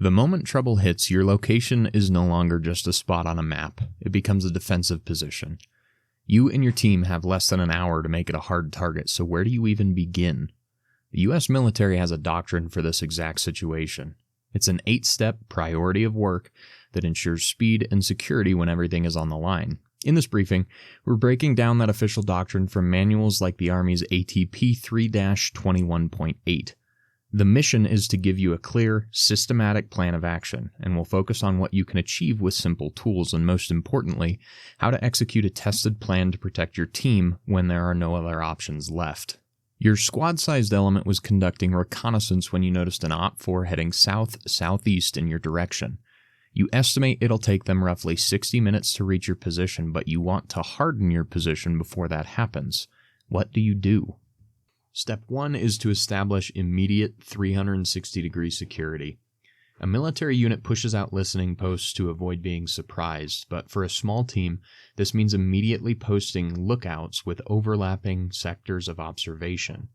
The moment trouble hits, your location is no longer just a spot on a map. It becomes a defensive position. You and your team have less than an hour to make it a hard target, so where do you even begin? The US military has a doctrine for this exact situation. It's an 8-step priority of work that ensures speed and security when everything is on the line. In this briefing, we're breaking down that official doctrine from manuals like the Army's ATP 3-21.8. The mission is to give you a clear, systematic plan of action, and we'll focus on what you can achieve with simple tools, and most importantly, how to execute a tested plan to protect your team when there are no other options left. Your squad-sized element was conducting reconnaissance when you noticed an OPFOR heading south-southeast in your direction. You estimate it'll take them roughly 60 minutes to reach your position, but you want to harden your position before that happens. What do? Step 1 is to establish immediate 360-degree security. A military unit pushes out listening posts to avoid being surprised, but for a small team, this means immediately posting lookouts with overlapping sectors of observation.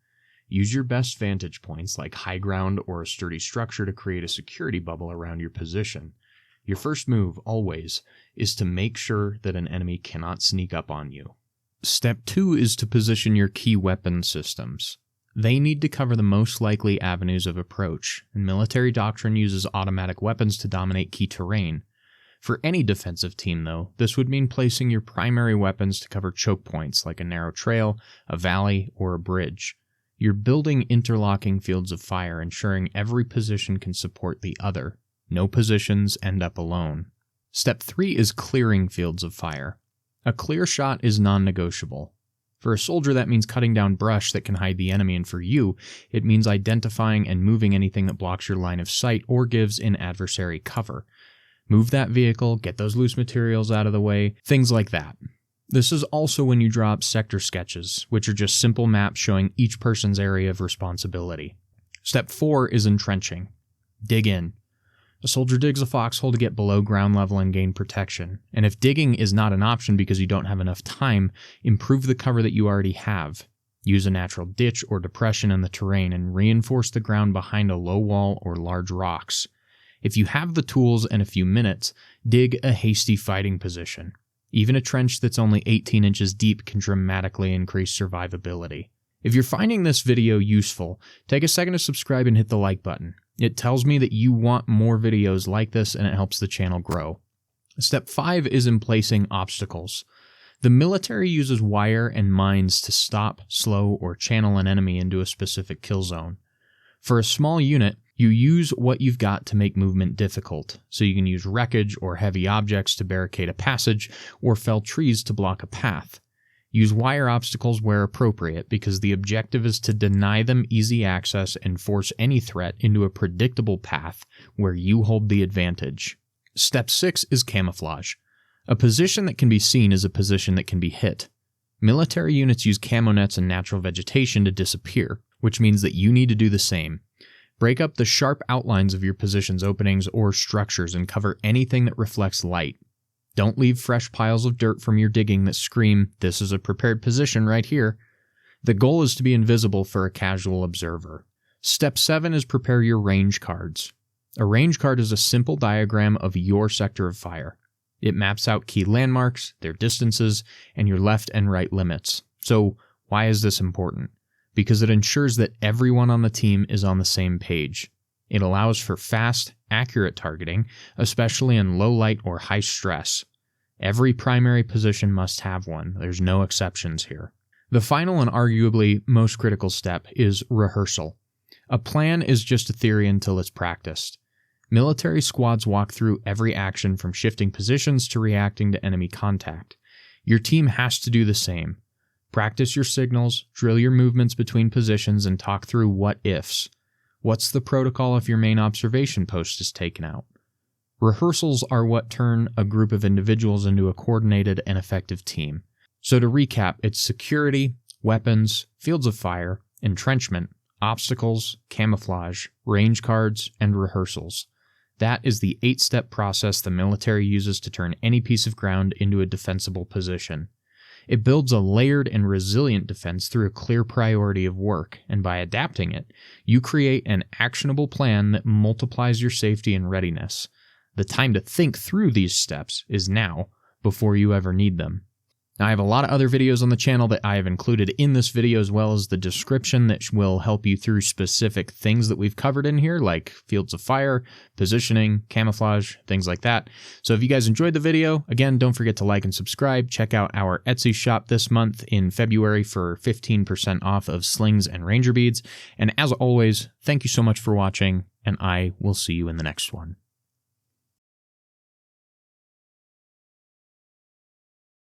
Use your best vantage points like high ground or a sturdy structure to create a security bubble around your position. Your first move, always, is to make sure that an enemy cannot sneak up on you. Step 2 is to position your key weapon systems. They need to cover the most likely avenues of approach, and military doctrine uses automatic weapons to dominate key terrain. For any defensive team, though, this would mean placing your primary weapons to cover choke points like a narrow trail, a valley, or a bridge. You're building interlocking fields of fire, ensuring every position can support the other. No positions end up alone. Step 3 is clearing fields of fire. A clear shot is non-negotiable. For a soldier, that means cutting down brush that can hide the enemy, and for you, it means identifying and moving anything that blocks your line of sight or gives an adversary cover. Move that vehicle, get those loose materials out of the way, things like that. This is also when you draw up sector sketches, which are just simple maps showing each person's area of responsibility. Step 4 is entrenching. Dig in. A soldier digs a foxhole to get below ground level and gain protection, and if digging is not an option because you don't have enough time, improve the cover that you already have. Use a natural ditch or depression in the terrain and reinforce the ground behind a low wall or large rocks. If you have the tools and a few minutes, dig a hasty fighting position. Even a trench that's only 18 inches deep can dramatically increase survivability. If you're finding this video useful, take a second to subscribe and hit the like button. It tells me that you want more videos like this, and it helps the channel grow. Step 5 is in placing obstacles. The military uses wire and mines to stop, slow, or channel an enemy into a specific kill zone. For a small unit, you use what you've got to make movement difficult, so you can use wreckage or heavy objects to barricade a passage, or fell trees to block a path. Use wire obstacles where appropriate, because the objective is to deny them easy access and force any threat into a predictable path where you hold the advantage. Step 6 is camouflage. A position that can be seen is a position that can be hit. Military units use camo nets and natural vegetation to disappear, which means that you need to do the same. Break up the sharp outlines of your position's openings or structures and cover anything that reflects light. Don't leave fresh piles of dirt from your digging that scream, "This is a prepared position right here." The goal is to be invisible for a casual observer. Step 7 is prepare your range cards. A range card is a simple diagram of your sector of fire. It maps out key landmarks, their distances, and your left and right limits. So, why is this important? Because it ensures that everyone on the team is on the same page. It allows for fast, accurate targeting, especially in low light or high stress. Every primary position must have one. There's no exceptions here. The final and arguably most critical step is rehearsal. A plan is just a theory until it's practiced. Military squads walk through every action from shifting positions to reacting to enemy contact. Your team has to do the same. Practice your signals, drill your movements between positions, and talk through what-ifs. What's the protocol if your main observation post is taken out? Rehearsals are what turn a group of individuals into a coordinated and effective team. So to recap, it's security, weapons, fields of fire, entrenchment, obstacles, camouflage, range cards, and rehearsals. That is the 8-step process the military uses to turn any piece of ground into a defensible position. It builds a layered and resilient defense through a clear priority of work, and by adapting it, you create an actionable plan that multiplies your safety and readiness. The time to think through these steps is now, before you ever need them. Now, I have a lot of other videos on the channel that I have included in this video, as well as the description that will help you through specific things that we've covered in here, like fields of fire, positioning, camouflage, things like that. So if you guys enjoyed the video, again, don't forget to like and subscribe. Check out our Etsy shop this month in February for 15% off of slings and ranger beads. And as always, thank you so much for watching, and I will see you in the next one.